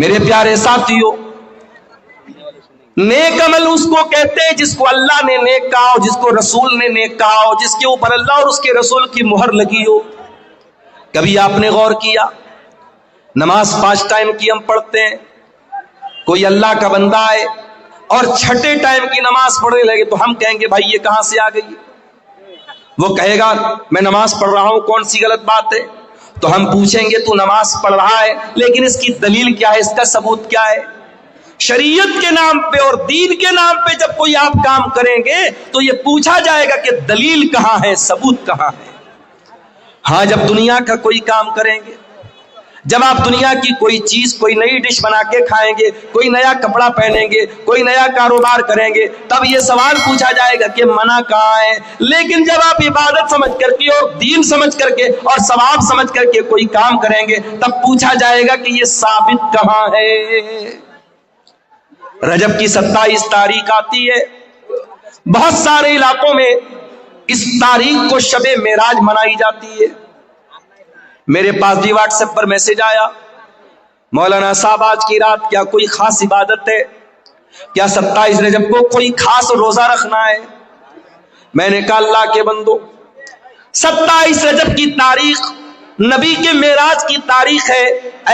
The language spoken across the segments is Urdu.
میرے پیارے ساتھیوں، نیک عمل اس کو کہتے ہیں جس کو اللہ نے نیک کہا ہو، جس کو رسول نے نیک کہا ہو، جس کے اوپر اللہ اور اس کے رسول کی مہر لگی ہو۔ کبھی آپ نے غور کیا، نماز 5 ٹائم کی ہم پڑھتے ہیں، کوئی اللہ کا بندہ ہے اور 6 ٹائم کی نماز پڑھنے لگے تو ہم کہیں گے بھائی یہ کہاں سے آ گئی؟ وہ کہے گا میں نماز پڑھ رہا ہوں، کون سی غلط بات ہے؟ تو ہم پوچھیں گے تو نماز پڑھ رہا ہے لیکن اس کی دلیل کیا ہے، اس کا ثبوت کیا ہے؟ شریعت کے نام پہ اور دین کے نام پہ جب کوئی آپ کام کریں گے تو یہ پوچھا جائے گا کہ دلیل کہاں ہے، ثبوت کہاں ہے۔ ہاں جب دنیا کا کوئی کام کریں گے، جب آپ دنیا کی کوئی چیز، کوئی نئی ڈش بنا کے کھائیں گے، کوئی نیا کپڑا پہنیں گے، کوئی نیا کاروبار کریں گے، تب یہ سوال پوچھا جائے گا کہ منع کہاں ہے۔ لیکن جب آپ عبادت سمجھ کر کے اور دین سمجھ کر کے اور ثواب سمجھ کر کے کوئی کام کریں گے تب پوچھا جائے گا کہ یہ ثابت کہاں ہے۔ رجب کی 27 تاریخ آتی ہے، بہت سارے علاقوں میں اس تاریخ کو شب معراج منائی جاتی ہے۔ میرے پاس بھی واٹس ایپ پر میسج آیا، مولانا صاحب آج کی رات کیا کوئی خاص عبادت ہے؟ کیا 27 رجب کو کوئی خاص روزہ رکھنا ہے؟ میں نے کہا اللہ کے بندو، 27 رجب کی تاریخ نبی کے معراج کی تاریخ ہے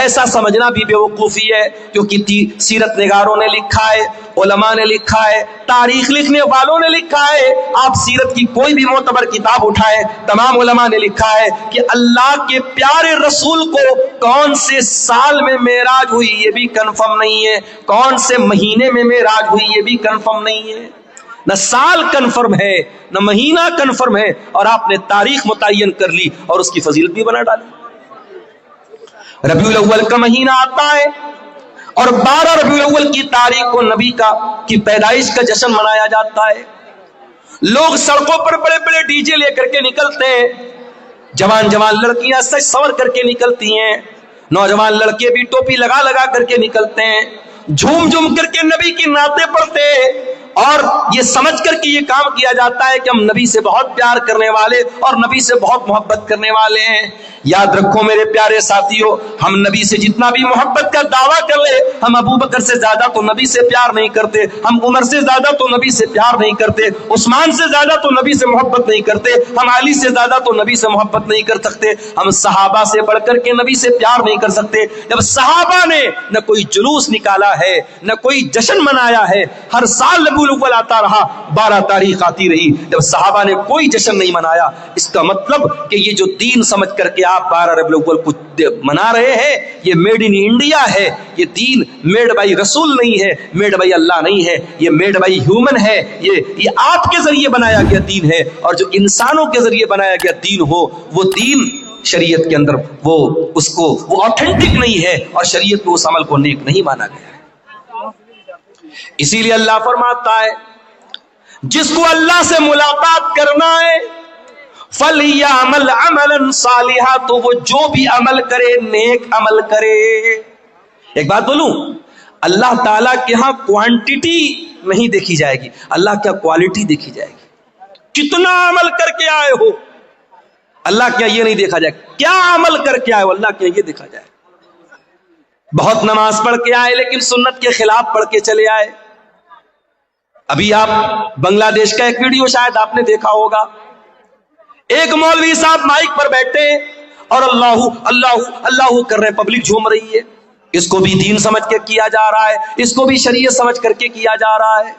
ایسا سمجھنا بھی بے وقوفی ہے، کیونکہ سیرت نگاروں نے لکھا ہے، علماء نے لکھا ہے، تاریخ لکھنے والوں نے لکھا ہے۔ آپ سیرت کی کوئی بھی معتبر کتاب اٹھائیں، تمام علماء نے لکھا ہے کہ اللہ کے پیارے رسول کو کون سے سال میں معراج ہوئی یہ بھی کنفرم نہیں ہے، کون سے مہینے میں معراج ہوئی یہ بھی کنفرم نہیں ہے۔ نہ سال کنفرم ہے نہ مہینہ کنفرم ہے، اور آپ نے تاریخ متعین کر لی اور اس کی فضیلت بھی بنا ڈالی۔ ربیع الاول کا مہینہ آتا ہے اور 12 ربیع الاول کی تاریخ کو نبی کی پیدائش کا جشن منایا جاتا ہے۔ لوگ سڑکوں پر بڑے بڑے ڈی جے لے کر کے نکلتے ہیں، جوان جوان لڑکیاں سج سور کر کے نکلتی ہیں، نوجوان لڑکے بھی ٹوپی لگا لگا کر کے نکلتے ہیں، جھوم جھوم کر کے نبی کی نعتیں پڑھتے ہیں، اور یہ سمجھ کر کے یہ کام کیا جاتا ہے کہ ہم نبی سے بہت پیار کرنے والے اور نبی سے بہت محبت کرنے والے ہیں۔ یاد رکھو میرے پیارے ساتھیوں، ہم نبی سے جتنا بھی محبت کا دعویٰ کر لے، ہم ابو بکر سے زیادہ تو نبی سے پیار نہیں کرتے، ہم عمر سے زیادہ تو نبی سے پیار نہیں کرتے، عثمان سے زیادہ تو نبی سے محبت نہیں کرتے، ہم علی سے زیادہ تو نبی سے محبت نہیں کر سکتے، ہم صحابہ سے بڑھ کر کے نبی سے پیار نہیں کر سکتے۔ جب صحابہ نے نہ کوئی جلوس نکالا ہے نہ کوئی جشن منایا ہے، ہر سال ربیع الاول آتا رہا، 12 تاریخ آتی رہی، جب صحابہ نے کوئی جشن نہیں منایا، اس کا مطلب کہ یہ جو دین سمجھ کر کے آپ 12 ربیع الاول کو منا رہے ہیں یہ میڈ ان انڈیا ہے، یہ دین میڈ بائی رسول نہیں ہے، میڈ بائی اللہ نہیں ہے، یہ میڈ بائی ہیومن ہے، یہ آپ کے ذریعے بنایا گیا دین ہے، اور جو انسانوں کے ذریعے بنایا گیا دین ہو وہ دین شریعت کے اندر وہ آتھینٹک نہیں ہے، اور شریعت میں اس عمل کو نیک نہیں مانا گیا ہے۔ اسی لیے اللہ فرماتا ہے جس کو اللہ سے ملاقات کرنا ہے فَلْيَعْمَلْ عَمَلًا صَالِحًا، تو وہ جو بھی عمل کرے نیک عمل کرے۔ ایک بات بولوں، اللہ تعالیٰ کے ہاں کوانٹٹی نہیں دیکھی جائے گی، اللہ کیا کوالٹی دیکھی جائے گی۔ کتنا عمل کر کے آئے ہو اللہ کیا یہ نہیں دیکھا جائے، کیا عمل کر کے آئے ہو اللہ کیا یہ دیکھا جائے۔ بہت نماز پڑھ کے آئے لیکن سنت کے خلاف پڑھ کے چلے آئے۔ ابھی آپ بنگلہ دیش کا ایک ویڈیو شاید آپ نے دیکھا ہوگا، ایک مولوی صاحب مائک پر بیٹھے اور اللہ اللہ اللہ کر رہے ہیں، پبلک جھوم رہی ہے، اس کو بھی دین سمجھ کے کیا جا رہا ہے، اس کو بھی شریعت سمجھ کر کے کیا جا رہا ہے۔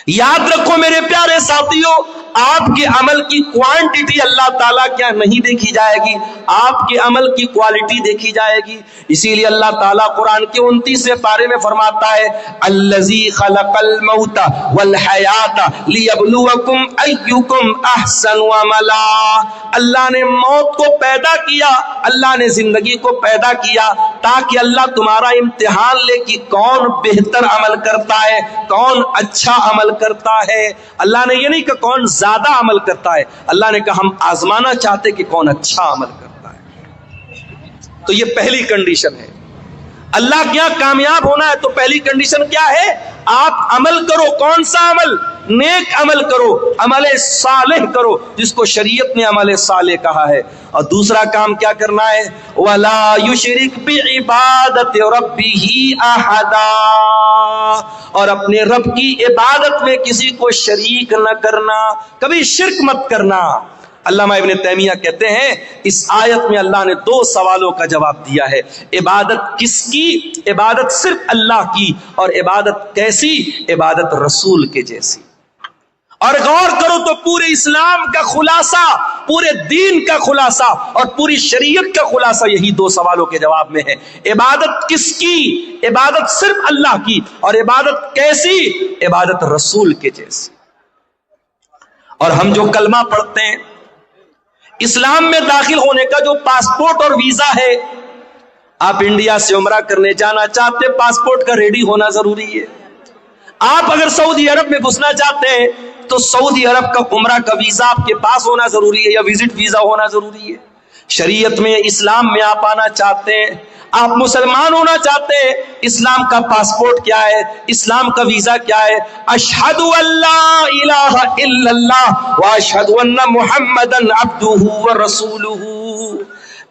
یاد رکھو میرے پیارے ساتھیوں، آپ کے عمل کی کوانٹٹی اللہ تعالیٰ کیا نہیں دیکھی جائے گی، آپ کے عمل کی کوالٹی دیکھی جائے گی۔ اسی لیے اللہ تعالیٰ قرآن کے 29ویں پارے میں فرماتا ہے الذی خلق الموت والحیات لیبلوکم ایکم احسن عملا، اللہ نے موت کو پیدا کیا، اللہ نے زندگی کو پیدا کیا تاکہ اللہ تمہارا امتحان لے کہ کون بہتر عمل کرتا ہے، کون اچھا عمل کرتا ہے۔ اللہ نے یہ نہیں کہ کون زیادہ عمل کرتا ہے، اللہ نے کہا ہم آزمانا چاہتے کہ کون اچھا عمل کرتا ہے۔ تو یہ پہلی کنڈیشن ہے، اللہ کیا کامیاب ہونا ہے تو پہلی کنڈیشن کیا ہے؟ آپ عمل کرو، کون سا عمل؟ نیک عمل کرو, عمل صالح کرو جس کو شریعت نے عمل صالح کہا ہے. اور دوسرا کام کیا کرنا ہے؟ وَلَا يُشْرِكْ بِعِبَادَةِ رَبِّهِ أَحَدًا, اور اپنے رب کی عبادت میں کسی کو شریک نہ کرنا, کبھی شرک مت کرنا. علامہ ابن تیمیہ کہتے ہیں اس آیت میں اللہ نے 2 سوالوں کا جواب دیا ہے. عبادت کس کی؟ عبادت صرف اللہ کی. اور عبادت کیسی؟ عبادت رسول کے جیسی. اور غور کرو تو پورے اسلام کا خلاصہ, پورے دین کا خلاصہ اور پوری شریعت کا خلاصہ یہی 2 سوالوں کے جواب میں ہے. عبادت کس کی؟ عبادت صرف اللہ کی. اور عبادت کیسی؟ عبادت رسول کے جیسی. اور ہم جو کلمہ پڑھتے ہیں, اسلام میں داخل ہونے کا جو پاسپورٹ اور ویزا ہے, آپ انڈیا سے عمرہ کرنے جانا چاہتے, پاسپورٹ کا ریڈی ہونا ضروری ہے. آپ اگر سعودی عرب میں گھسنا چاہتے ہیں تو سعودی عرب کا عمرہ کا ویزا آپ کے پاس ہونا ضروری ہے, یا وزٹ ویزا ہونا ضروری ہے. شریعت میں, اسلام میں آپ آنا چاہتے ہیں, آپ مسلمان ہونا چاہتے ہیں, اسلام کا پاسپورٹ کیا ہے, اسلام کا ویزا کیا ہے؟ اشہد ان لا الہ الا اللہ واشہد ان محمدن عبدہ ورسولہ,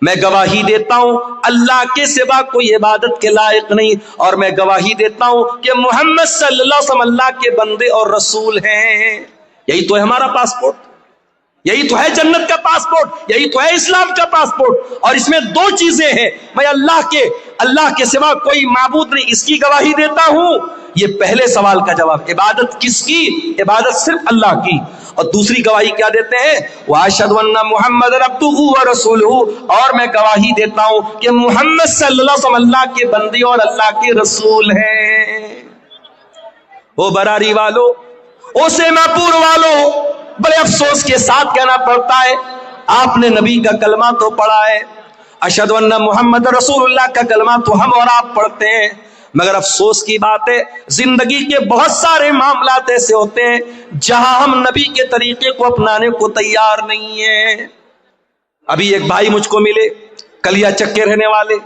میں گواہی دیتا ہوں اللہ کے سوا کوئی عبادت کے لائق نہیں, اور میں گواہی دیتا ہوں کہ محمد صلی اللہ علیہ وسلم اللہ کے بندے اور رسول ہیں. یہی تو ہے ہمارا پاسپورٹ, یہی تو ہے جنت کا پاسپورٹ, یہی تو ہے اسلام کا پاسپورٹ. اور اس میں 2 چیزیں ہیں, میں اللہ کے سوا کوئی معبود نہیں, اس کی گواہی دیتا ہوں. یہ پہلے سوال کا جواب. عبادت کس کی؟ عبادت صرف اللہ کی. اور دوسری گواہی کیا دیتے ہیں؟ وَأَشْهَدُ أَنَّ مُحَمَّدًا عَبْدُهُ وَرَسُولُهُ, اور میں گواہی دیتا ہوں کہ محمد صلی اللہ علیہ وسلم اللہ کے بندے اور اللہ کے رسول ہیں. او براری والو, او سیما پور والو, بڑے افسوس کے ساتھ کہنا پڑتا ہے, آپ نے نبی کا کلمہ تو پڑھا ہے, اشہد ان محمد رسول اللہ کا کلمہ تو ہم اور آپ پڑھتے ہیں, مگر افسوس کی بات ہے زندگی کے بہت سارے معاملات ایسے ہوتے ہیں جہاں ہم نبی کے طریقے کو اپنانے کو تیار نہیں ہیں. ابھی ایک بھائی مجھ کو ملے, کلیا چک کے رہنے والے,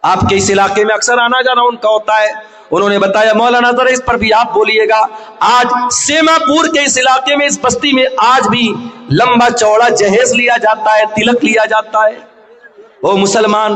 آپ کے اس علاقے میں اکثر آنا جانا ان کا ہوتا ہے. انہوں نے بتایا مولانا ذرا اس پر بھی آپ بولیے گا, آج سیما پور کے اس علاقے میں, اس بستی میں آج بھی لمبا چوڑا جہیز لیا جاتا ہے, تلک لیا جاتا ہے. او مسلمان,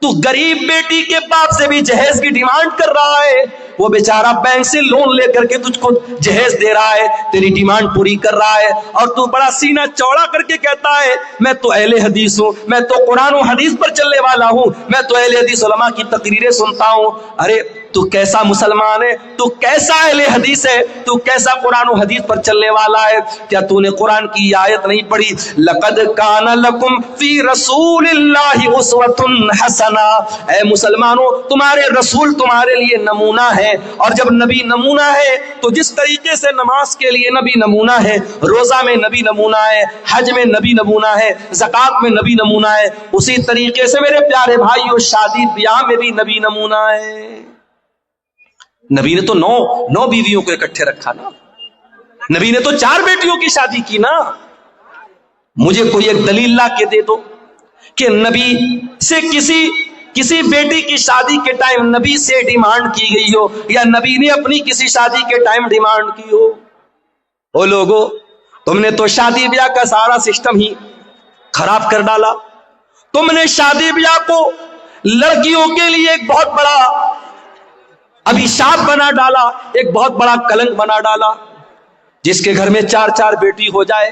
تو غریب بیٹی کے باپ سے بھی جہیز کی ڈیمانڈ کر رہا ہے, وہ بیچارہ بینک سے لون لے کر کے تجھ کو جہیز دے رہا ہے, تیری ڈیمانڈ پوری کر رہا ہے, اور تو بڑا سینہ چوڑا کر کے کہتا ہے میں تو اہل حدیث ہوں, میں تو قرآن و حدیث پر چلنے والا ہوں, میں تو اہل حدیث علماء کی تقریریں سنتا ہوں. ارے تو کیسا مسلمان ہے, تو کیسا اہل حدیث ہے, تو کیسا قرآن و حدیث پر چلنے والا ہے؟ کیا تو نے قرآن کی آیت نہیں پڑھی, لقد کان لکم فی رسول اللہ اسوۃ حسنہ؟ اے مسلمانوں, تمہارے رسول تمہارے لیے نمونہ ہے, اور جب نبی نمونہ ہے تو جس طریقے سے نماز کے لیے نبی نمونہ ہے, روزہ میں نبی نمونہ ہے, حج میں نبی نمونہ ہے, زکوٰۃ میں نبی نمونہ ہے, اسی طریقے سے میرے پیارے بھائیو شادی بیاہ میں بھی نبی نمونہ ہے. نبی نے تو 9 بیویوں کو اکٹھے رکھا نا, نبی نے تو 4 بیٹیوں کی شادی کی نا. مجھے کوئی ایک دلیل لا کے دے دو کہ نبی سے کسی بیٹی کی شادی کے ٹائم نبی سے ڈیمانڈ کی گئی ہو, یا نبی نے اپنی کسی شادی کے ٹائم ڈیمانڈ کی ہو. او لوگو, تم نے تو شادی بیاہ کا سارا سسٹم ہی خراب کر ڈالا. تم نے شادی بیاہ کو لڑکیوں کے لیے ایک بہت بڑا ابھیشاپ بنا ڈالا, ایک بہت بڑا کلنک بنا ڈالا. جس کے گھر میں 4 بیٹی ہو جائے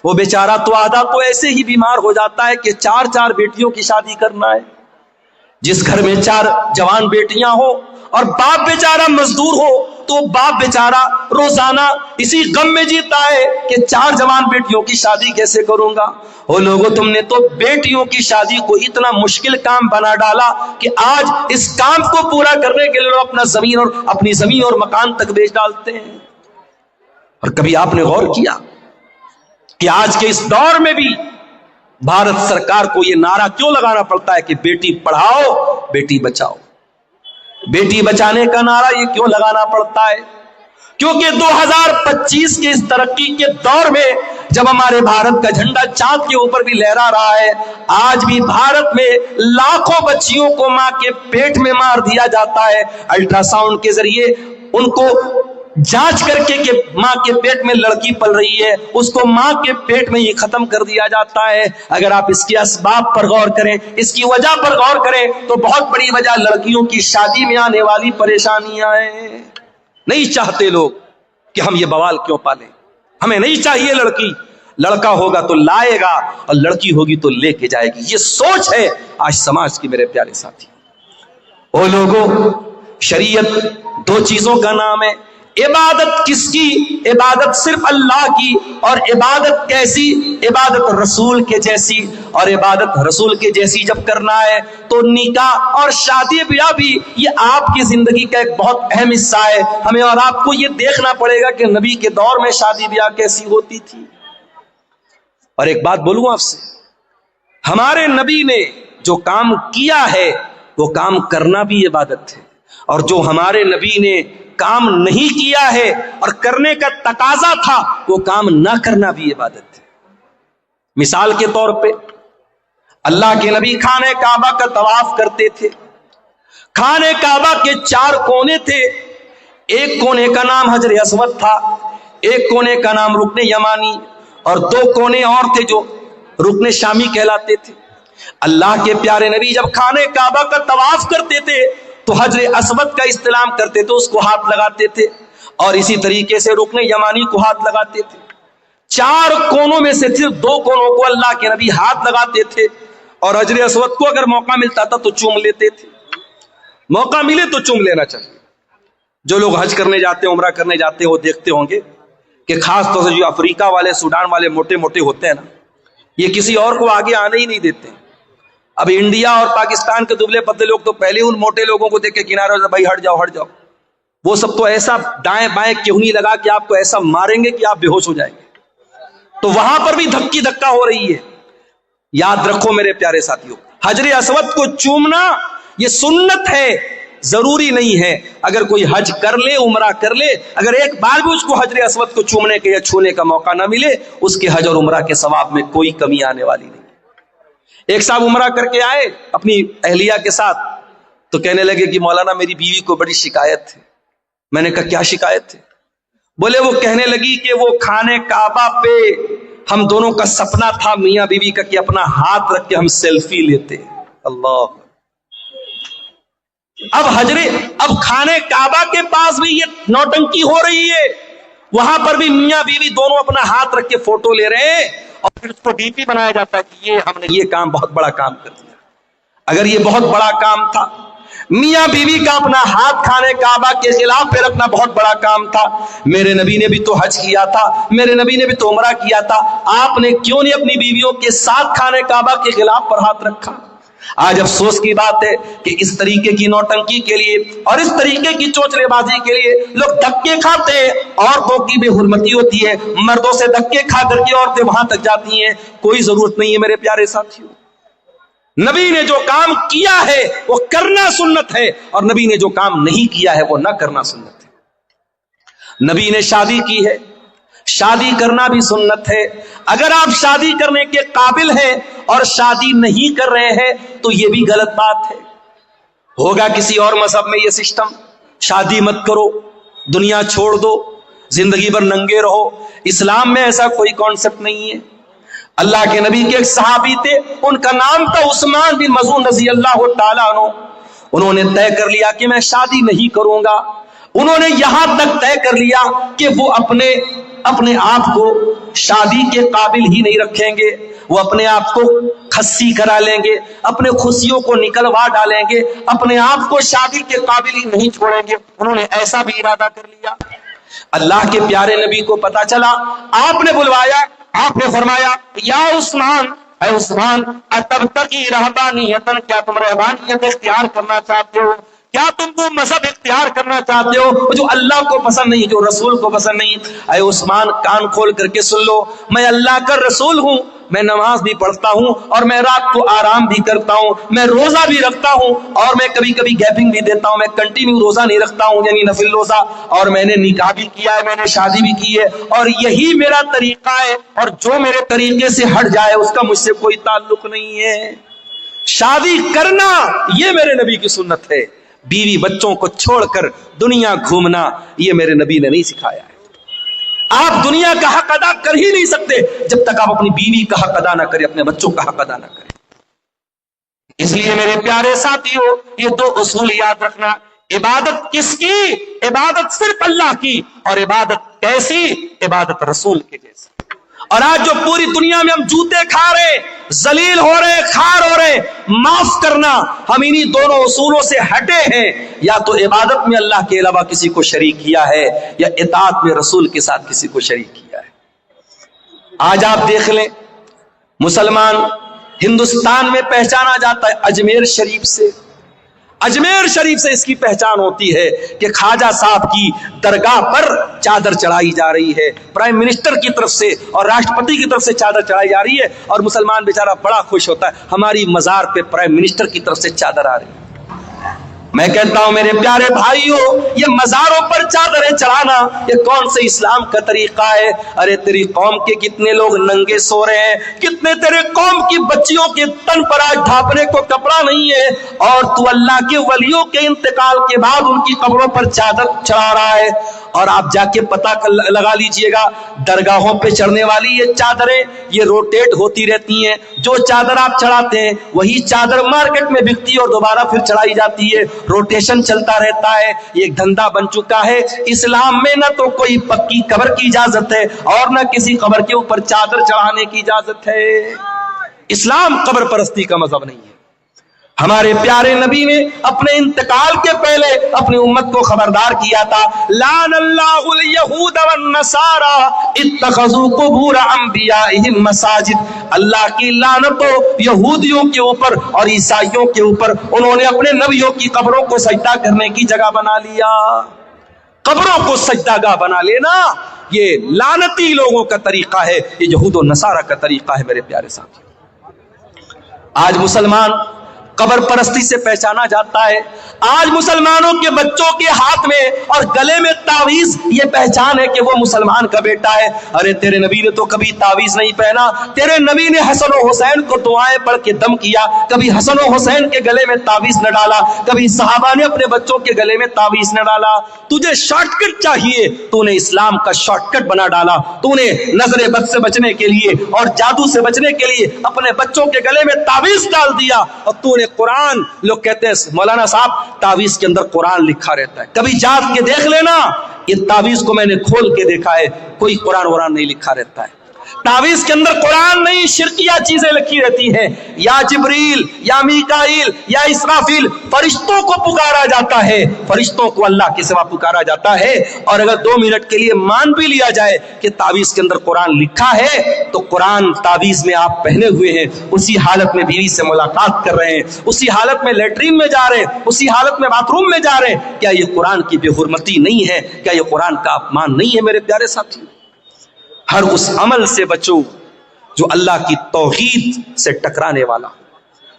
وہ بیچارہ تو آدھا تو ایسے ہی بیمار ہو جاتا ہے کہ 4 بیٹیوں کی شادی کرنا ہے. جس گھر میں 4 جوان بیٹیاں ہو اور باپ بیچارہ مزدور ہو تو باپ بیچارہ روزانہ اسی غم میں جیتا ہے کہ 4 جوان بیٹیوں کی شادی کیسے کروں گا. او لوگو, تم نے تو بیٹیوں کی شادی کو اتنا مشکل کام بنا ڈالا کہ آج اس کام کو پورا کرنے کے لیے لوگ اپنی زمین اور مکان تک بیچ ڈالتے ہیں. اور کبھی آپ نے غور کیا کہ آج کے اس دور میں بھی بھارت سرکار کو یہ نعرہ کیوں لگانا پڑتا ہے کہ بیٹی پڑھاؤ بیٹی بچاؤ؟ بیٹی بچانے کا نعرہ یہ کیوں لگانا پڑتا ہے؟ کیونکہ 2025 کے اس ترقی کے دور میں جب ہمارے بھارت کا جھنڈا چاند کے اوپر بھی لہرا رہا ہے, آج بھی بھارت میں لاکھوں بچیوں کو ماں کے پیٹ میں مار دیا جاتا ہے. الٹرا ساؤنڈ کے ذریعے ان کو جانچ کر کے کہ ماں کے پیٹ میں لڑکی پل رہی ہے، اس کو ماں کے پیٹ میں ہی ختم کر دیا جاتا ہے۔ اگر آپ اس کے اسباب پر غور کریں، اس کی وجہ پر غور کریں، تو بہت بڑی وجہ لڑکیوں کی شادی میں آنے والی پریشانیاں ہیں۔ نہیں چاہتے لوگ کہ ہم یہ بوال کیوں پالیں، ہمیں نہیں چاہیے لڑکی، لڑکا ہوگا تو لائے گا اور لڑکی ہوگی تو لے کے جائے گی۔ یہ سوچ ہے آج سماج کی میرے پیارے ساتھی۔ او لوگوں، شریعت دو چیزوں کا نام ہے۔ عبادت کس کی؟ عبادت صرف اللہ کی، اور عبادت کیسی؟ عبادت رسول کے جیسی، اور عبادت رسول کے جیسی جب کرنا ہے تو نکاح اور شادی بیاہ بھی یہ آپ کی زندگی کا ایک بہت اہم حصہ ہے۔ ہمیں اور آپ کو یہ دیکھنا پڑے گا کہ نبی کے دور میں شادی بیاہ کیسی ہوتی تھی۔ اور ایک بات بولوں آپ سے، ہمارے نبی نے جو کام کیا ہے وہ کام کرنا بھی عبادت ہے، اور جو ہمارے نبی نے کام نہیں کیا ہے اور کرنے کا تقاضا تھا وہ کام نہ کرنا بھی عبادت ہے۔ مثال کے طور پہ اللہ کے نبی خانہ کعبہ کا طواف کرتے تھے۔ خانہ کعبہ کے 4 کونے تھے، ایک کونے کا نام حجر اسود تھا، ایک کونے کا نام رکن یمانی، اور 2 کونے اور تھے جو رکن شامی کہلاتے تھے۔ اللہ کے پیارے نبی جب خانہ کعبہ کا طواف کرتے تھے تو حجر اسود کا استلام کرتے تھے، اس کو ہاتھ لگاتے تھے، اور اسی طریقے سے رکن یمانی کو ہاتھ لگاتے تھے۔ 4 کونوں میں سے صرف 2 کونوں کو اللہ کے نبی ہاتھ لگاتے تھے، اور حجر اسود کو اگر موقع ملتا تھا تو چوم لیتے تھے۔ موقع ملے تو چوم لینا چاہیے۔ جو لوگ حج کرنے جاتے ہیں، عمرہ کرنے جاتے ہیں، وہ دیکھتے ہوں گے کہ خاص طور سے جو افریقہ والے، سوڈان والے موٹے موٹے ہوتے ہیں نا، یہ کسی اور کو آگے آنے ہی نہیں دیتے۔ اب انڈیا اور پاکستان کے دبلے پتلے لوگ تو پہلے ان موٹے لوگوں کو دیکھ کے کنارے سے بھائی ہٹ جاؤ ہٹ جاؤ، وہ سب تو ایسا دائیں بائیں کیہنی لگا کہ آپ کو ایسا ماریں گے کہ آپ بے ہوش ہو جائیں گے۔ تو وہاں پر بھی دھکی دھکا ہو رہی ہے۔ یاد رکھو میرے پیارے ساتھیوں، حجر اسود کو چومنا یہ سنت ہے، ضروری نہیں ہے۔ اگر کوئی حج کر لے، عمرہ کر لے، اگر ایک بار بھی اس کو حجر اسود کو چومنے کے یا چھونے کا موقع نہ ملے، اس کے حج اور عمرہ کے ثواب میں کوئی کمی آنے والی نہیں۔ ایک صاحب عمرہ کر کے آئے اپنی اہلیہ کے ساتھ، تو کہنے لگے کہ مولانا میری بیوی کو بڑی شکایت ہے۔ میں نے کہا کیا شکایت ہے؟ بولے وہ کہنے لگی کہ وہ خانہ کعبہ پہ ہم دونوں کا سپنا تھا میاں بیوی کا کہ اپنا ہاتھ رکھ کے ہم سیلفی لیتے۔ اللہ، اب خانہ کعبہ کے پاس بھی یہ نوٹنکی ہو رہی ہے، وہاں پر بھی میاں بیوی دونوں اپنا ہاتھ رکھ کے فوٹو لے رہے ہیں، اور پھر اس کو ڈی پی بنایا جاتا ہے کہ یہ ہم نے یہ کام بہت بڑا کام کر دیا۔ اگر یہ بہت بڑا کام تھا، میاں بیوی کا اپنا ہاتھ خانہ کعبہ کے خلاف پہ رکھنا بہت بڑا کام تھا، میرے نبی نے بھی تو حج کیا تھا، میرے نبی نے بھی تو عمرہ کیا تھا، آپ نے کیوں نہیں اپنی بیویوں کے ساتھ خانہ کعبہ کے خلاف پر ہاتھ رکھا؟ آج افسوس کی بات ہے کہ اس طریقے کی نوٹنکی کے لیے اور اس طریقے کی چوچلے بازی کے لیے لوگ دھکے کھاتے ہیں، عورتوں کی بے حرمتی ہوتی ہے، مردوں سے دھکے کھا کر کے عورتیں وہاں تک جاتی ہیں۔ کوئی ضرورت نہیں ہے میرے پیارے ساتھیوں، نبی نے جو کام کیا ہے وہ کرنا سنت ہے، اور نبی نے جو کام نہیں کیا ہے وہ نہ کرنا سنت ہے۔ نبی نے شادی کی ہے، شادی کرنا بھی سنت ہے۔ اگر آپ شادی کرنے کے قابل ہیں اور شادی نہیں کر رہے ہیں تو یہ بھی غلط بات ہے۔ ہوگا کسی اور مذہب میں یہ سسٹم، شادی مت کرو، دنیا چھوڑ دو، زندگی بھر ننگے رہو۔ اسلام میں ایسا کوئی کانسیپٹ نہیں ہے۔ اللہ کے نبی کے ایک صحابی تھے، ان کا نام تھا عثمان بن مظعون رضی اللہ تعالیٰ عنہ۔ انہوں نے طے کر لیا کہ میں شادی نہیں کروں گا۔ انہوں نے یہاں تک طے کر لیا کہ وہ اپنے آپ کو شادی کے قابل ہی نہیں رکھیں گے، وہ اپنے آپ کو خصی کرا لیں گے، اپنے خوشیوں کو نکلوا ڈالیں گے، اپنے آپ کو شادی کے قابل ہی نہیں چھوڑیں گے۔ انہوں نے ایسا بھی ارادہ کر لیا۔ اللہ کے پیارے نبی کو پتا چلا، آپ نے بلوایا، آپ نے فرمایا یا عثمان، اے عثمان، اتبتغی رہبانیۃ، کیا تم رہبانیت اختیار کرنا چاہتے ہو؟ کیا تم وہ مذہب اختیار کرنا چاہتے ہو جو اللہ کو پسند نہیں، جو رسول کو پسند نہیں؟ اے عثمان، کان کھول کر کے سن لو، میں اللہ کا رسول ہوں، میں نماز بھی پڑھتا ہوں، اور میں رات کو آرام بھی کرتا ہوں، میں روزہ بھی رکھتا ہوں، اور میں کبھی کبھی گیپنگ بھی دیتا ہوں، میں کنٹینیو روزہ نہیں رکھتا ہوں، یعنی نفل روزہ، اور میں نے نکاح بھی کیا ہے، میں نے شادی بھی کی ہے، اور یہی میرا طریقہ ہے، اور جو میرے طریقے سے ہٹ جائے اس کا مجھ سے کوئی تعلق نہیں ہے۔ شادی کرنا یہ میرے نبی کی سنت ہے، بیوی بچوں کو چھوڑ کر دنیا گھومنا یہ میرے نبی نے نہیں سکھایا ہے۔ آپ دنیا کا حق ادا کر ہی نہیں سکتے جب تک آپ اپنی بیوی کا حق ادا نہ کریں، اپنے بچوں کا حق ادا نہ کریں۔ اس لیے میرے پیارے ساتھیوں، یہ دو اصول یاد رکھنا، عبادت کس کی؟ عبادت صرف اللہ کی، اور عبادت کیسی؟ عبادت رسول کے جیسی۔ اور آج جو پوری دنیا میں ہم جوتے کھا رہے، ذلیل ہو رہے، خار ہو رہے، معاف کرنا، ہم انہی دونوں اصولوں سے ہٹے ہیں۔ یا تو عبادت میں اللہ کے علاوہ کسی کو شریک کیا ہے، یا اطاعت میں رسول کے ساتھ کسی کو شریک کیا ہے۔ آج آپ دیکھ لیں، مسلمان ہندوستان میں پہچانا جاتا ہے اجمیر شریف سے۔ اجمیر شریف سے اس کی پہچان ہوتی ہے کہ خواجہ صاحب کی درگاہ پر چادر چڑھائی جا رہی ہے، پرائم منسٹر کی طرف سے اور راشٹرپتی کی طرف سے چادر چڑھائی جا رہی ہے، اور مسلمان بیچارہ بڑا خوش ہوتا ہے ہماری مزار پہ پرائم منسٹر کی طرف سے چادر آ رہی ہے۔ میں کہتا ہوں میرے پیارے بھائیوں، یہ مزاروں پر چادریں چڑھانا یہ کون سے اسلام کا طریقہ ہے؟ ارے تیری قوم کے کتنے لوگ ننگے سو رہے ہیں، کتنے تیرے قوم کی بچیوں کے تن پر آج ڈھانپنے کو کپڑا نہیں ہے، اور تو اللہ کے ولیوں کے انتقال کے بعد ان کی قبروں پر چادر چڑھا رہا ہے۔ اور آپ جا کے پتہ لگا لیجئے گا، درگاہوں پہ چڑھنے والی یہ چادریں یہ روٹیٹ ہوتی رہتی ہیں، جو چادر آپ چڑھاتے ہیں وہی چادر مارکیٹ میں بکتی ہے اور دوبارہ پھر چڑھائی جاتی ہے، روٹیشن چلتا رہتا ہے، یہ ایک دھندا بن چکا ہے۔ اسلام میں نہ تو کوئی پکی قبر کی اجازت ہے اور نہ کسی قبر کے اوپر چادر چڑھانے کی اجازت ہے۔ اسلام قبر پرستی کا مذہب نہیں ہے۔ ہمارے پیارے نبی نے اپنے انتقال کے پہلے اپنی امت کو خبردار کیا تھا، لعن اللہ الیہود والنصارى اتخذوا قبور انبیائہم مساجد۔ اللہ کی لعنت ہو یہودیوں کے اوپر اور عیسائیوں کے اوپر، انہوں نے اپنے نبیوں کی قبروں کو سجدہ کرنے کی جگہ بنا لیا۔ قبروں کو سجدہ گاہ بنا لینا یہ لعنتی لوگوں کا طریقہ ہے، یہ یہود و نصارہ کا طریقہ ہے۔ میرے پیارے ساتھی، آج مسلمان قبر پرستی سے پہچانا جاتا ہے۔ آج مسلمانوں کے بچوں کے ہاتھ میں اور گلے میں تعویذ یہ پہچان ہے کہ وہ مسلمان کا بیٹا ہے۔ ارے تیرے نبی نے تو کبھی تعویذ نہیں پہنا، تیرے نبی نے حسن و حسین کو دعائیں پڑھ کے دم کیا، کبھی حسن و حسین کے گلے میں تعویذ نہ ڈالا، کبھی صحابہ نے اپنے بچوں کے گلے میں تعویذ نہ ڈالا۔ تجھے شارٹ کٹ چاہیے، تو نے اسلام کا شارٹ کٹ بنا ڈالا، تو نے نظر بد سے بچنے کے لیے اور جادو سے بچنے کے لیے اپنے بچوں کے گلے میں تعویذ ڈال دیا، اور تو نے قرآن، لوگ کہتے ہیں مولانا صاحب تعویذ کے اندر قرآن لکھا رہتا ہے، کبھی جات کے دیکھ لینا، یہ تعویذ کو میں نے کھول کے دیکھا ہے، کوئی قرآن نہیں لکھا رہتا ہے۔ تعویذ کے اندر قرآن نہیں، شرکیہ چیزیں لکھی رہتی ہیں۔ یا جبریل یا میکائیل یا اسرافیل، فرشتوں کو پکارا جاتا ہے، فرشتوں کو اللہ کے سوا پکارا جاتا ہے۔ اور اگر 2 منٹ کے لیے مان بھی لیا جائے کہ تعویذ کے اندر قرآن لکھا ہے، تو قرآن تعویذ میں آپ پہنے ہوئے ہیں، اسی حالت میں بیوی سے ملاقات کر رہے ہیں، اسی حالت میں لیٹرین میں جا رہے ہیں، اسی حالت میں باتھ روم میں جا رہے ہیں، کیا یہ قرآن کی بے حرمتی نہیں ہے؟ کیا یہ قرآن کا اپمان نہیں ہے؟ میرے پیارے ساتھی، ہر اس عمل سے بچو جو اللہ کی توحید سے ٹکرانے والا۔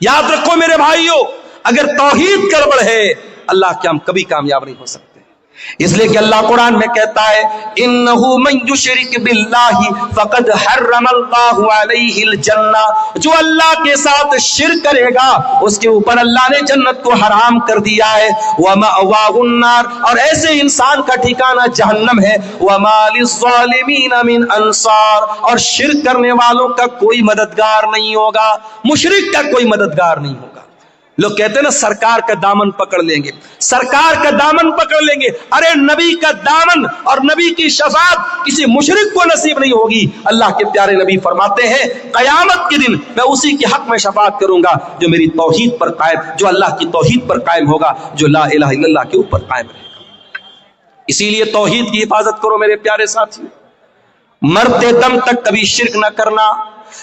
یاد رکھو میرے بھائیوں، اگر توحید گڑبڑ ہے اللہ کے ہم کبھی کامیاب نہیں ہو سکتے۔ اس لیے کہ اللہ قرآن میں کہتا ہے انہ من یشرک باللہ فقد حرم اللہ علیہ الجنہ، جو اللہ کے ساتھ شرک کرے گا اس کے اوپر اللہ نے جنت کو حرام کر دیا ہے، ومأواہ النار، اور ایسے انسان کا ٹھکانہ جہنم ہے، وما للظالمین من انصار، اور شرک کرنے والوں کا کوئی مددگار نہیں ہوگا، مشرک کا کوئی مددگار نہیں ہوگا۔ لوگ کہتے ہیں نا سرکار کا دامن پکڑ لیں گے، سرکار کا دامن پکڑ لیں گے، ارے نبی کا دامن اور نبی کی شفاعت کسی مشرک کو نصیب نہیں ہوگی۔ اللہ کے پیارے نبی فرماتے ہیں قیامت کے دن میں اسی کے حق میں شفاعت کروں گا جو میری توحید پر قائم، جو اللہ کی توحید پر قائم ہوگا، جو لا الہ الا اللہ کے اوپر قائم رہے گا۔ اسی لیے توحید کی حفاظت کرو میرے پیارے ساتھی، مرتے دم تک کبھی شرک نہ کرنا۔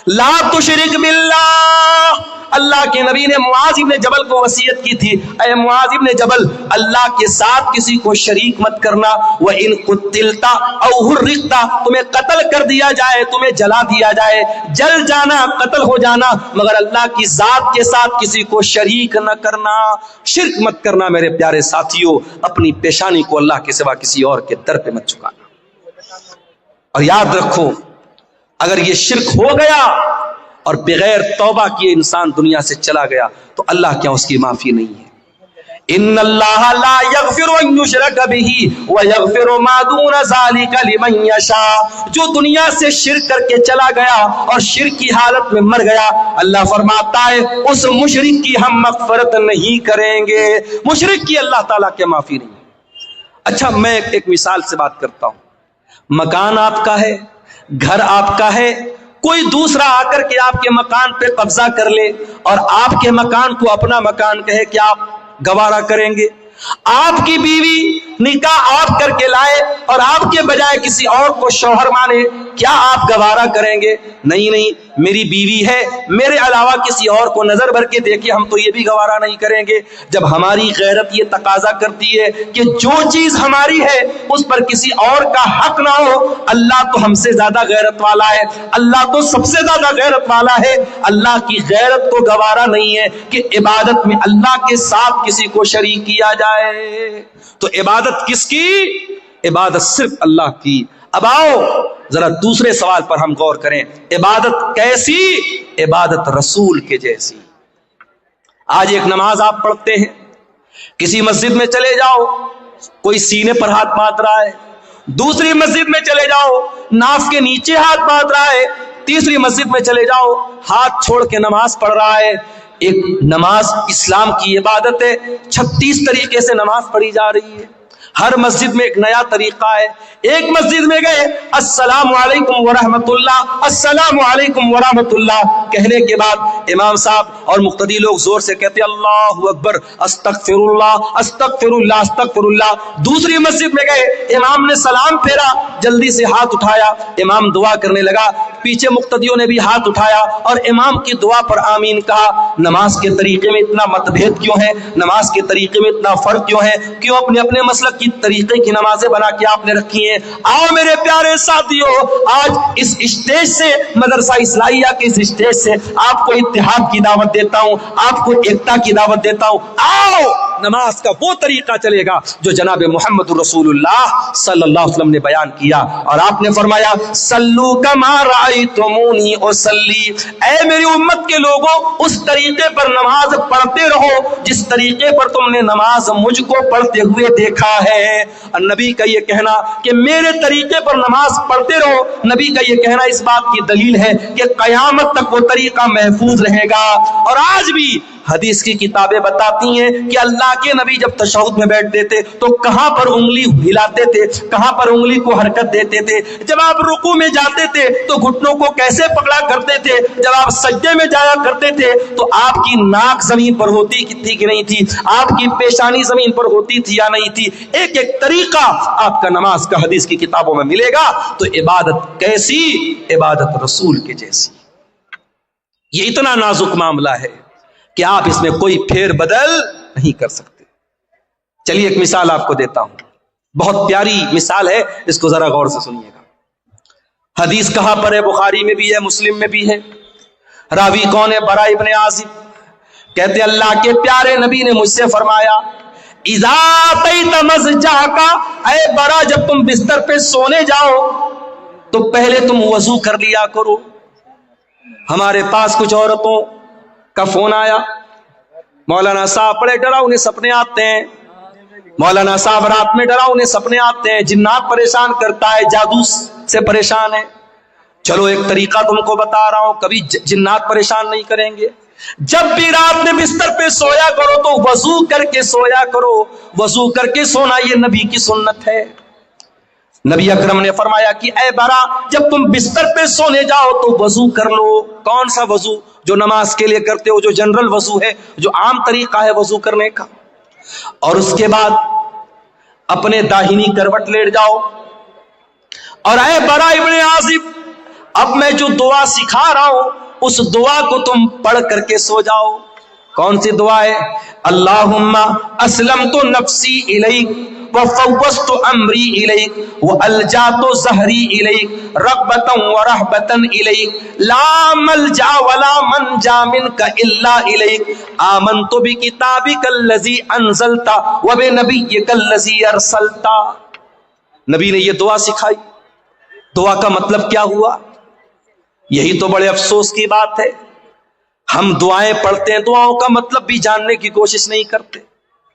لا تشرک باللہ، اللہ کے نبی نے معاذ ابن جبل کو وصیت کی تھی، اے معاذ ابن جبل اللہ کے ساتھ کسی کو شریک مت کرنا، وَإِن قُتِلْتَ أَوْ حُرِّقْتَ، تمہیں قتل کر دیا جائے، تمہیں جلا دیا جائے، جل جانا، قتل ہو جانا، مگر اللہ کی ذات کے ساتھ کسی کو شریک نہ کرنا، شرک مت کرنا۔ میرے پیارے ساتھیوں، اپنی پیشانی کو اللہ کے سوا کسی اور کے در پہ مت چکانا۔ اور یاد رکھو اگر یہ شرک ہو گیا اور بغیر توبہ کیے انسان دنیا سے چلا گیا تو اللہ کیا اس کی معافی نہیں ہے۔ ان اللہ لا یغفر ان یشرک بہ ویغفر ما دون ذلک لمن یشاء. جو دنیا سے شرک کر کے چلا گیا اور شرک کی حالت میں مر گیا، اللہ فرماتا ہے اس مشرک کی ہم مغفرت نہیں کریں گے. مشرک کی اللہ تعالیٰ کے معافی نہیں. اچھا میں ایک مثال سے بات کرتا ہوں. مکان آپ کا ہے، گھر آپ کا ہے، کوئی دوسرا آ کر کے آپ کے مکان پہ قبضہ کر لے اور آپ کے مکان کو اپنا مکان کہے، کیا آپ گوارا کریں گے؟ آپ کی بیوی نکاح آپ کر کے لائے اور آپ کے بجائے کسی اور کو شوہر مانے، کیا آپ گوارا کریں گے؟ نہیں نہیں، میری بیوی ہے، میرے علاوہ کسی اور کو نظر بھر کے دیکھے ہم تو یہ بھی گوارا نہیں کریں گے. جب ہماری غیرت یہ تقاضا کرتی ہے کہ جو چیز ہماری ہے اس پر کسی اور کا حق نہ ہو. اللہ تو ہم سے زیادہ غیرت والا ہے، اللہ تو سب سے زیادہ غیرت والا ہے. اللہ کی غیرت کو گوارا نہیں ہے کہ عبادت میں اللہ کے ساتھ کسی کو شریک کیا جائے. تو عبادت کس کی؟ عبادت صرف اللہ کی. اب آؤ ذرا دوسرے سوال پر ہم غور کریں. عبادت کیسی؟ عبادت رسول کے جیسی. آج ایک نماز آپ پڑھتے ہیں، کسی مسجد میں چلے جاؤ کوئی سینے پر ہاتھ باندھ رہا ہے، دوسری مسجد میں چلے جاؤ ناف کے نیچے ہاتھ باندھ رہا ہے، تیسری مسجد میں چلے جاؤ ہاتھ چھوڑ کے نماز پڑھ رہا ہے. ایک نماز اسلام کی عبادت ہے، 36 طریقے سے نماز پڑھی جا رہی ہے. ہر مسجد میں ایک نیا طریقہ ہے. ایک مسجد میں گئے السلام علیکم ورحمۃ اللہ، السلام علیکم ورحمۃ اللہ کہنے کے بعد امام صاحب اور مقتدی لوگ زور سے کہتے اللہ اکبر، استغفر اللہ استغفر اللہ استغفر اللہ. دوسری مسجد میں گئے، امام نے سلام پھیرا، جلدی سے ہاتھ اٹھایا، امام دعا کرنے لگا، پیچھے مقتدیوں نے بھی ہاتھ اٹھایا اور امام کی دعا پر آمین کہا. نماز کے طریقے میں اتنا متبھید کیوں ہے؟ نماز کے طریقے میں اتنا فرق کیوں ہے؟ کیوں اپنے اپنے مسلک کی طریقے کی نمازیں بنا کے آپ نے رکھی ہیں؟ آؤ میرے پیارے ساتھیوں، آج اس اسٹیج سے، مدرسہ اصلاحیہ کے اس اسٹیج سے آپ کو اتحاد کی دعوت دیتا ہوں، آپ کو ایکتا کی دعوت دیتا ہوں. آؤ نماز کا وہ طریقہ چلے گا جو جناب محمد رسول اللہ صلی اللہ علیہ وسلم نے بیان کیا. اور آپ نے فرمایا صلو کما رأیتمونی اصلی. اے میری امت کے لوگوں، اس طریقے پر نماز پڑھتے رہو جس طریقے پر تم نے نماز مجھ کو پڑھتے ہوئے دیکھا ہے. نبی کا یہ کہنا کہ میرے طریقے پر نماز پڑھتے رہو، نبی کا یہ کہنا اس بات کی دلیل ہے کہ قیامت تک وہ طریقہ محفوظ رہے گا. اور آج بھی حدیث کی کتابیں بتاتی ہیں کہ اللہ کے نبی جب تشہد میں بیٹھتے تھے تو کہاں پر انگلی ہلاتے تھے، کہاں پر انگلی کو حرکت دیتے تھے. جب آپ رکوع میں جاتے تھے تو گھٹنوں کو کیسے پکڑا کرتے تھے. جب آپ سجدے میں جایا کرتے تھے تو آپ کی ناک زمین پر ہوتی تھی کہ نہیں تھی، آپ کی پیشانی زمین پر ہوتی تھی یا نہیں تھی. ایک ایک طریقہ آپ کا نماز کا حدیث کی کتابوں میں ملے گا. تو عبادت کیسی؟ عبادت رسول کے جیسی. یہ اتنا نازک معاملہ ہے کہ آپ اس میں کوئی پھیر بدل نہیں کر سکتے. چلیے ایک مثال آپ کو دیتا ہوں، بہت پیاری مثال ہے، اس کو ذرا غور سے سنیے گا. حدیث کہاں پر ہے؟ بخاری میں بھی ہے، مسلم میں بھی ہے. راوی کون ہے؟ برا ابن عازب. کہتے اللہ کے پیارے نبی نے مجھ سے فرمایا اذا اتیت مضجعک، اے برا جب تم بستر پہ سونے جاؤ تو پہلے تم وضو کر لیا کرو. ہمارے پاس کچھ عورتوں کا فون آیا، مولانا صاحب بڑے ڈراؤنے سپنے آتے ہیں، مولانا صاحب رات میں ڈراؤنے سپنے آتے ہیں، جنات پریشان کرتا ہے، جادو سے پریشان ہے. چلو ایک طریقہ تم کو بتا رہا ہوں، کبھی جنات پریشان نہیں کریں گے. جب بھی رات میں بستر پہ سویا کرو تو وضو کر کے سویا کرو. وضو کر کے سونا یہ نبی کی سنت ہے. نبی اکرم نے فرمایا کہ اے برا جب تم بستر پہ سونے جاؤ تو وضو کر لو. کون سا وضو؟ جو نماز کے لیے کرتے ہو، جو جنرل وضو ہے، جو عام طریقہ ہے وضو کرنے کا. اور اس کے بعد اپنے داہنی کروٹ لیٹ جاؤ. اور اے برا ابن عازب، اب میں جو دعا سکھا رہا ہوں اس دعا کو تم پڑھ کر کے سو جاؤ. کون سی دعا ہے؟ اللہم اسلمت نفسی الیک وفوضت امری الیک والجات ظہری الیک رغبتا ورہبتا الیک لا ملجا ولا منجا منک الا الیک آمنت بکتابک الذی انزلت وبنبیک الذی ارسلت. نبی نے یہ دعا سکھائی. دعا کا مطلب کیا ہوا؟ یہی تو بڑے افسوس کی بات ہے، ہم دعائیں پڑھتے ہیں، دعاؤں کا مطلب بھی جاننے کی کوشش نہیں کرتے.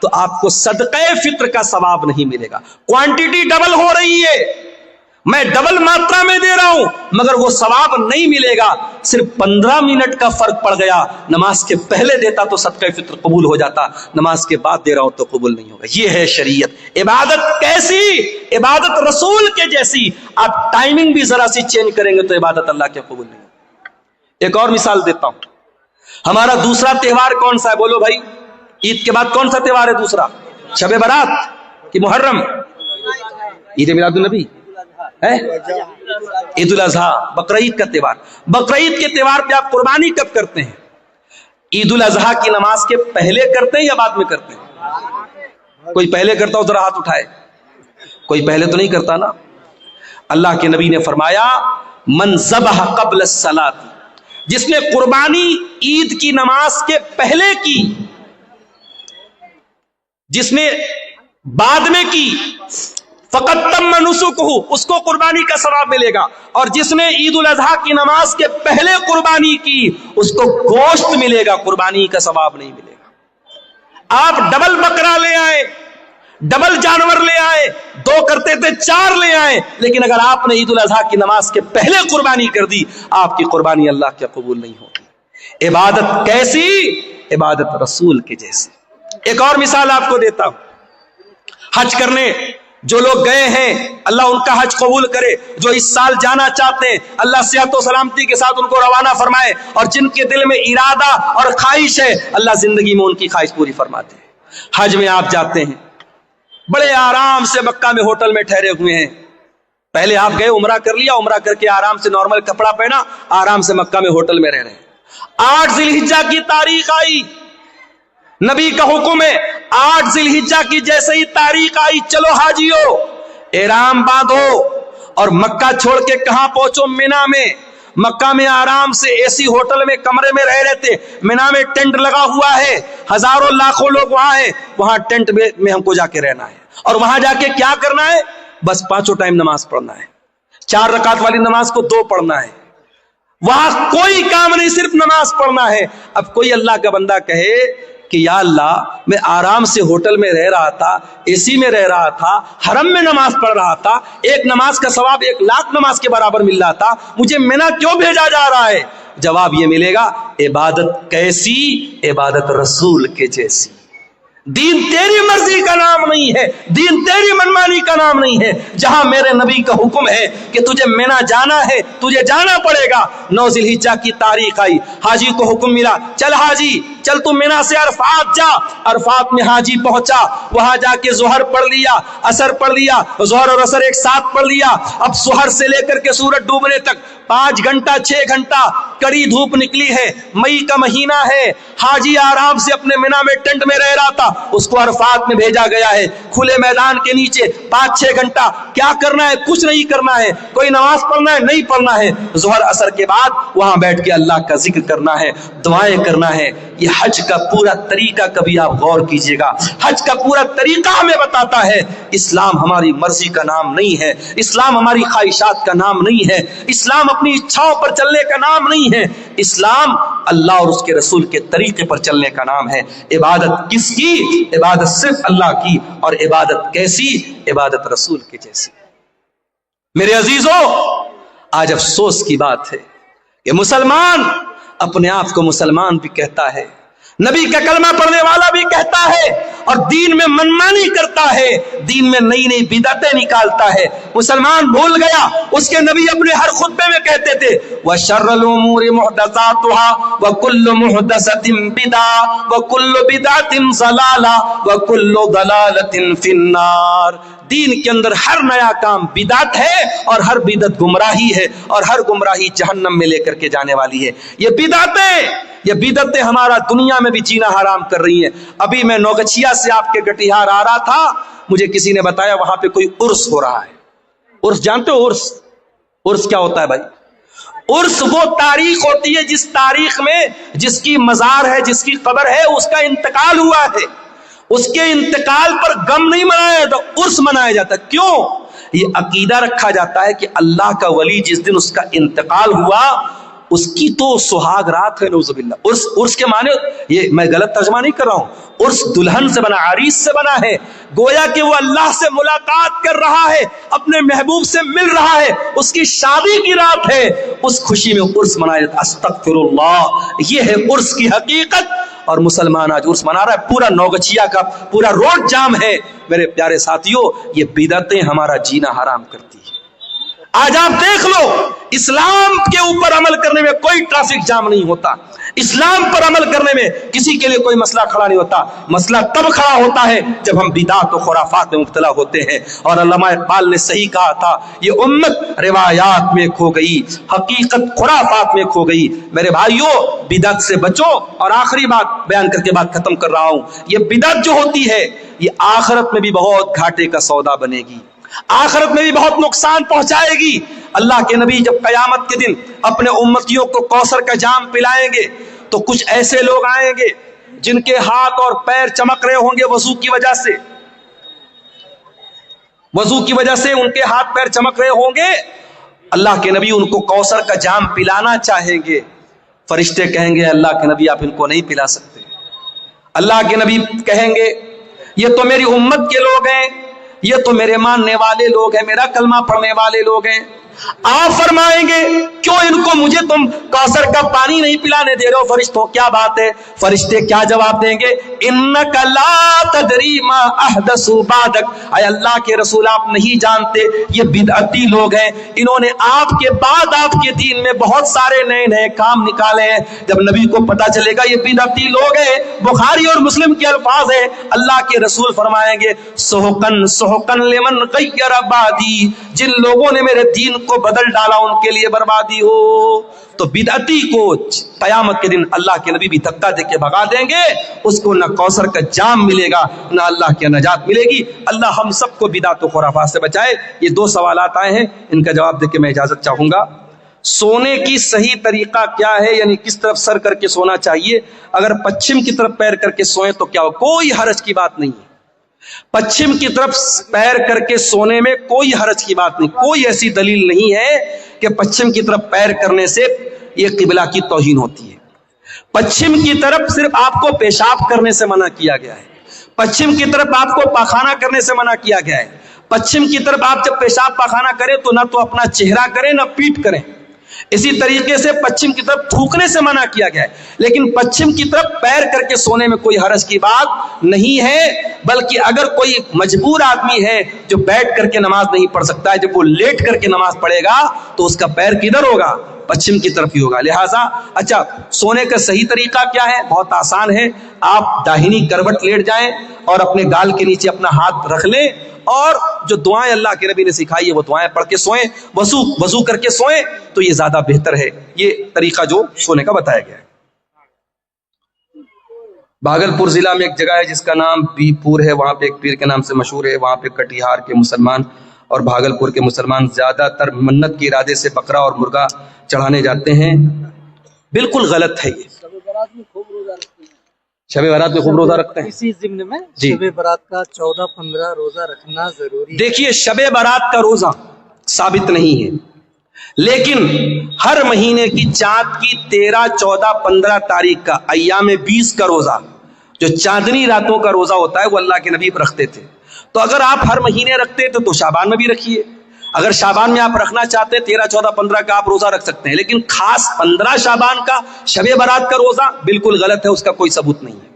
تو آپ کو صدقہ فطر کا ثواب نہیں ملے گا. کوانٹٹی ڈبل ہو رہی ہے, میں ڈبل ماترا میں دے رہا ہوں, مگر وہ ثواب نہیں ملے گا. صرف 15 منٹ کا فرق پڑ گیا. نماز کے پہلے دیتا تو صدقہ فطر قبول ہو جاتا, نماز کے بعد دے رہا ہوں تو قبول نہیں ہوگا. یہ ہے شریعت. عبادت کیسی؟ عبادت رسول کے جیسی. آپ ٹائمنگ بھی ذرا سی چینج کریں گے تو عبادت اللہ کے قبول نہیں ہوگی. ایک اور مثال دیتا ہوں. ہمارا دوسرا تہوار کون سا ہے؟ بولو بھائی. عید کے بعد کون سا تہوار ہے دوسرا؟ شب برات کہ محرم؟ عید میلاد النبی, عید الاضحیٰ, بقرعید کا تہوار. بقرعید کے تہوار پہ آپ قربانی کب کرتے ہیں؟ عید الاضحیٰ کی نماز کے پہلے کرتے ہیں یا بعد میں کرتے ہیں؟ کوئی پہلے کرتا ہو ذرا ہاتھ اٹھائے. کوئی پہلے تو نہیں کرتا نا. اللہ کے نبی نے فرمایا من ذبح قبل الصلاۃ, جس نے قربانی عید کی نماز کے پہلے کی, جس نے بعد میں کی, فقط تم نسکہ, اس کو قربانی کا ثواب ملے گا. اور جس نے عید الاضحیٰ کی نماز کے پہلے قربانی کی, اس کو گوشت ملے گا, قربانی کا ثواب نہیں ملے گا. آپ ڈبل بکرا لے آئے, ڈبل جانور لے آئے, 2 کرتے تھے 4 لے آئے, لیکن اگر آپ نے عید الاضحیٰ کی نماز کے پہلے قربانی کر دی, آپ کی قربانی اللہ کے قبول نہیں ہوگی. عبادت کیسی؟ عبادت رسول کے جیسی. ایک اور مثال آپ کو دیتا ہوں. حج کرنے جو لوگ گئے ہیں, اللہ ان کا حج قبول کرے. جو اس سال جانا چاہتے ہیں, اللہ صحت و سلامتی کے ساتھ ان کو روانہ فرمائے. اور جن کے دل میں ارادہ اور خواہش ہے, اللہ زندگی میں ان کی خواہش پوری فرماتے ہیں. حج میں آپ جاتے ہیں, بڑے آرام سے مکہ میں ہوٹل میں ٹھہرے ہوئے ہیں. پہلے آپ گئے, عمرہ کر لیا, عمرہ کر کے آرام سے نارمل کپڑا پہنا, آرام سے مکہ میں ہوٹل میں رہ رہے ہیں. 8 ذی الحجہ کی تاریخ آئی, نبی کا حکم ہے 8 ذی الحجہ کی جیسے ہی تاریخ آئی, چلو حاجیو احرام باندھو اور مکہ چھوڑ کے کہاں پہنچو؟ مینا میں. مکہ میں آرام سے اے سی ہوٹل میں کمرے میں رہ رہے تھے. مینا میں ٹینٹ لگا ہوا ہے, ہزاروں لاکھوں لوگ وہاں ہیں. وہاں ٹینٹ میں ہم کو جا کے رہنا ہے, اور وہاں جا کے کیا کرنا ہے؟ بس 5 ٹائم نماز پڑھنا ہے. 4 رکعت والی نماز کو 2 پڑھنا ہے. وہاں کوئی کام نہیں, صرف نماز پڑھنا ہے. اب کوئی اللہ کا بندہ کہے کہ یا اللہ میں آرام سے ہوٹل میں رہ رہا تھا, اے سی میں رہ رہا تھا, حرم میں نماز پڑھ رہا تھا, ایک نماز کا ثواب 1 لاکھ نماز کے برابر مل رہا تھا, مجھے مینا کیوں بھیجا جا رہا ہے؟ جواب یہ ملے گا, عبادت کیسی؟ عبادت رسول کے جیسی. دین تیری مرضی کا نام نہیں ہے, دین تیری منمانی کا نام نہیں ہے. جہاں میرے نبی کا حکم ہے کہ تجھے مینا جانا ہے, تجھے جانا پڑے گا. 9 ذی الحجہ کی تاریخ آئی, حاجی کو حکم ملا, چل حاجی چل تو مینا سے عرفات جا. عرفات میں حاجی پہنچا, وہاں جا کے ظہر پڑھ لیا, عصر پڑھ لیا, ظہر اور عصر ایک ساتھ پڑھ لیا. اب ظہر سے لے کر کے سورج ڈوبنے تک 5 گھنٹہ 6 گھنٹہ کڑی دھوپ نکلی ہے, مئی کا مہینہ ہے. حاجی آرام سے اپنے مینا میں ٹینٹ میں رہ رہا تھا, اس کو عرفات میں بھیجا گیا ہے, کھلے میدان کے نیچے 5-6 گھنٹہ. کیا کرنا ہے؟ کچھ نہیں کرنا ہے. کوئی نماز پڑھنا ہے؟ نہیں پڑھنا ہے. ظہر عصر کے بعد وہاں بیٹھ کے اللہ کا ذکر کرنا ہے, دعائیں کرنا ہے. یہ حج کا پورا طریقہ کبھی آپ غور کیجئے گا. حج کا پورا طریقہ ہمیں بتاتا ہے اسلام ہماری مرضی کا نام نہیں ہے, اسلام ہماری خواہشات کا نام نہیں ہے, اسلام اپنی اچھاؤں پر چلنے کا نام نہیں ہے. اسلام اللہ اور اس کے رسول کے طریقے پر چلنے کا نام ہے. عبادت کس کی؟ عبادت صرف اللہ کی. اور عبادت کیسی؟ عبادت رسول کے جیسی. میرے عزیزوں, آج افسوس کی بات ہے کہ مسلمان اپنے آپ کو مسلمان بھی کہتا ہے, نبی کا کلمہ پڑھنے والا بھی کہتا ہے, اور دین میں منمانی کرتا ہے, دین میں نئی نئی بدعتیں نکالتا ہے. مسلمان بھول گیا, اس کے نبی اپنے ہر خطبے میں کہتے تھے وَشَرَّ الْأُمُورِ مُحْدَثَاتُهَا وَكُلُّ مُحْدَثَةٍ بِدْعَةٌ وَكُلُّ بِدْعَةٍ ضَلَالَةٌ وَكُلُّ ضَلَالَةٍ فِي النَّارِ. دین کے اندر ہر نیا کام بدعت ہے, اور ہر بدعت گمراہی ہے, اور ہر گمراہی جہنم میں لے کر کے جانے والی ہے. یہ بدعتیں ہمارا دنیا میں بھی جینا حرام کر رہی ہیں. ابھی میں نوگچھیا سے آپ کے کٹیہار آ رہا تھا, مجھے کسی نے بتایا وہاں پہ کوئی عرس ہو رہا ہے. عرس جانتے ہو؟ عرس کیا ہوتا ہے بھائی؟ عرس وہ تاریخ ہوتی ہے جس تاریخ میں جس کی مزار ہے, جس کی قبر ہے, اس کا انتقال ہوا ہے. اس کے انتقال پر غم نہیں منایا جاتا, عرس منایا جاتا. کیوں؟ یہ عقیدہ رکھا جاتا ہے کہ اللہ کا ولی جس دن اس کا انتقال ہوا, اس کی تو سہاگ رات ہے نعوذ باللہ. عرس کے معنی یہ میں غلط ترجمہ نہیں کر رہا ہوں. عرس دلہن سے بنا, عریس سے بنا ہے. گویا کہ وہ اللہ سے ملاقات کر رہا ہے, اپنے محبوب سے مل رہا ہے, اس کی شادی کی رات ہے, اس خوشی میں عرس منایا جاتا ہے. استغفر اللہ, یہ ہے عرس کی حقیقت. اور مسلمان آج عرس منا رہا ہے, پورا نوگچیا کا پورا روڈ جام ہے. میرے پیارے ساتھیوں, یہ بدعتیں ہمارا جینا حرام کرتی ہے. آج آپ دیکھ لو, اسلام کے اوپر عمل کرنے میں کوئی ٹریفک جام نہیں ہوتا, اسلام پر عمل کرنے میں کسی کے لیے کوئی مسئلہ کھڑا نہیں ہوتا. مسئلہ تب کھڑا ہوتا ہے جب ہم بدعات و خرافات میں مبتلا ہوتے ہیں. اور علامہ اقبال نے صحیح کہا تھا, یہ امت روایات میں کھو گئی, حقیقت خرافات میں کھو گئی. میرے بھائیوں, بدعت سے بچو. اور آخری بات بیان کر کے بات ختم کر رہا ہوں, یہ بدعت جو ہوتی ہے یہ آخرت میں بھی بہت گھاٹے کا سودا بنے گی, آخرت میں بھی بہت نقصان پہنچائے گی. اللہ کے نبی جب قیامت کے دن اپنے امتیوں کو کوثر کا جام پلائیں گے تو کچھ ایسے لوگ آئیں گے جن کے ہاتھ اور پیر چمک رہے ہوں گے وضو کی وجہ سے, وضو کی وجہ سے ان کے ہاتھ پیر چمک رہے ہوں گے. اللہ کے نبی ان کو کوثر کا جام پلانا چاہیں گے. فرشتے کہیں گے اللہ کے نبی آپ ان کو نہیں پلا سکتے. اللہ کے نبی کہیں گے یہ تو میری امت کے لوگ ہیں, یہ تو میرے ماننے والے لوگ ہیں, میرا کلمہ پڑھنے والے لوگ ہیں. آپ فرمائیں گے کیوں ان کو مجھے تم کوثر کا پانی نہیں پلانے دے رہے ہو فرشتوں, کیا بات ہے؟ فرشتے کیا جواب دیں گے؟ انک لا تدری ما احدثوا بعدک, اے اللہ کے رسول آپ نہیں جانتے یہ بدعتی لوگ ہیں, انہوں نے آپ کے بعد آپ کے دین میں بہت سارے نئے نئے کام نکالے ہیں. جب نبی کو پتا چلے گا یہ بدعتی لوگ ہیں, بخاری اور مسلم کے الفاظ ہیں, اللہ کے رسول فرمائیں گے سحقن سحقن لمن غیر بعدی, جن لوگوں نے میرے دین کو بدل ڈالا ان کے لیے بربادی ہو. تو بدعتی کو قیامت کے دن اللہ کے نبی بھی دھکا دے کے بھگا دیں گے, اس کو نہ کوثر کا جام ملے گا نہ اللہ کی نجات ملے گی. اللہ ہم سب کو بدعت و خرافات سے بچائے. یہ 2 سوالات آئے ہیں, ان کا جواب دے کے میں اجازت چاہوں گا. سونے کی صحیح طریقہ کیا ہے, یعنی کس طرف سر کر کے سونا چاہیے؟ اگر پچھم کی طرف پیر کر کے سوئیں تو کیا ہو؟ کوئی حرج کی بات نہیں ہے. پچھم کی طرف پیر کر کے سونے میں کوئی حرج کی بات نہیں. کوئی ایسی دلیل نہیں ہے کہ پچھم کی طرف پیر کرنے سے یہ قبلہ کی توہین ہوتی ہے. پچھم کی طرف صرف آپ کو پیشاب کرنے سے منع کیا گیا ہے, پچھم کی طرف آپ کو پاخانہ کرنے سے منع کیا گیا ہے. پچھم کی طرف آپ جب پیشاب پاخانہ کریں تو نہ تو اپنا چہرہ کریں نہ پیٹھ کریں. اسی طریقے سے پچھم کی طرف تھوکنے سے منع کیا گیا ہے. لیکن پچھم کی طرف پیر کر کے سونے میں کوئی حرج کی بات نہیں ہے. بلکہ اگر کوئی مجبور آدمی ہے جو بیٹھ کر کے نماز نہیں پڑھ سکتا ہے, جب وہ لیٹ کر کے نماز پڑھے گا تو اس کا پیر کدھر ہوگا؟ پچھم کی طرف ہی ہوگا. لہٰذا اچھا, سونے کا صحیح طریقہ کیا ہے؟ بہت آسان ہے. آپ داہنی کروٹ لیٹ جائیں اور اپنے گال کے نیچے اپنا ہاتھ رکھ لیں, اور جو دعائیں اللہ کے نبی نے سکھائی ہے وہ دعائیں پڑھ کے سوئیں. وضو کر کے سوئیں تو یہ زیادہ بہتر ہے. یہ طریقہ جو سونے کا بتایا گیا ہے. بھاگلپور ضلع میں ایک جگہ ہے جس کا نام بی پور ہے, وہاں پہ ایک پیر کے نام سے مشہور ہے. وہاں پہ کٹیہار کے مسلمان اور بھاگلپور کے مسلمان زیادہ تر منت کے ارادے سے بکرا اور مرغا چڑھانے جاتے ہیں. بالکل غلط ہے. یہ شب برات میں خوب روزہ رکھتے ہیں. اسی ضمن میں شب برات کا 14-15 روزہ رکھنا ضروری ہے. دیکھیے, شب برات کا روزہ ثابت نہیں ہے, لیکن ہر مہینے کی چاند کی 13, 14, 15 تاریخ کا ایام 20 کا روزہ, جو چاندنی راتوں کا روزہ ہوتا ہے, وہ اللہ کے نبی رکھتے تھے. تو اگر آپ ہر مہینے رکھتے تو شعبان میں بھی رکھیے. اگر شعبان میں آپ رکھنا چاہتے ہیں 13, 14, 15 کا آپ روزہ رکھ سکتے ہیں, لیکن خاص 15 شعبان کا شب برات کا روزہ بالکل غلط ہے, اس کا کوئی ثبوت نہیں ہے.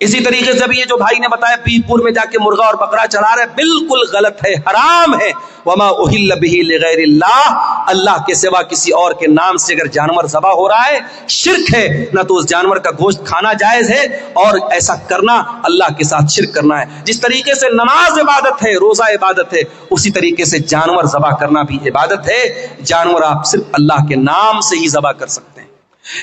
اسی طریقے سے بھی یہ جو بھائی نے بتایا پیر پور میں جا کے مرغا اور بکرا چڑھا رہے, بالکل غلط ہے, حرام ہے. وما اہل بہ لغیر اللہ, اللہ کے سوا کسی اور کے نام سے اگر جانور ذبح ہو رہا ہے شرک ہے. نہ تو اس جانور کا گوشت کھانا جائز ہے, اور ایسا کرنا اللہ کے ساتھ شرک کرنا ہے. جس طریقے سے نماز عبادت ہے, روزہ عبادت ہے, اسی طریقے سے جانور ذبح کرنا بھی عبادت ہے. جانور آپ صرف اللہ کے نام سے ہی ذبح کر سکتے ہیں.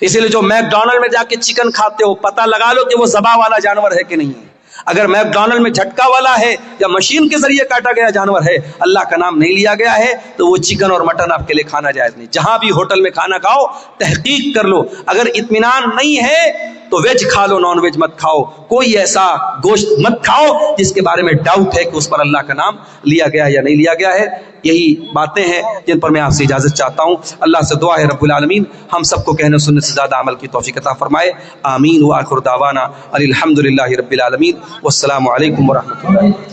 اسی لیے جو میک ڈونلڈ میں جا کے چکن کھاتے ہو, پتہ لگا لو کہ وہ ذبح والا جانور ہے کہ نہیں ہے. اگر میک ڈونلڈ میں جھٹکا والا ہے یا مشین کے ذریعے کاٹا گیا جانور ہے, اللہ کا نام نہیں لیا گیا ہے, تو وہ چکن اور مٹن آپ کے لیے کھانا جائز نہیں. جہاں بھی ہوٹل میں کھانا کھاؤ تحقیق کر لو. اگر اطمینان نہیں ہے تو ویج کھا لو، نان ویج مت کھاؤ، کوئی ایسا گوشت مت کھاؤ جس کے بارے میں ڈاؤٹ ہے کہ اس پر اللہ کا نام لیا گیا ہے یا نہیں لیا گیا ہے۔ یہی باتیں ہیں جن پر میں آپ سے اجازت چاہتا ہوں۔ اللہ سے دعا ہے رب العالمین ہم سب کو کہنے سننے سے زیادہ عمل کی توفیق عطا فرمائے، آمین۔ وآخر دعوانا الحمدللہ رب العالمین، والسلام علیکم ورحمۃ اللہ۔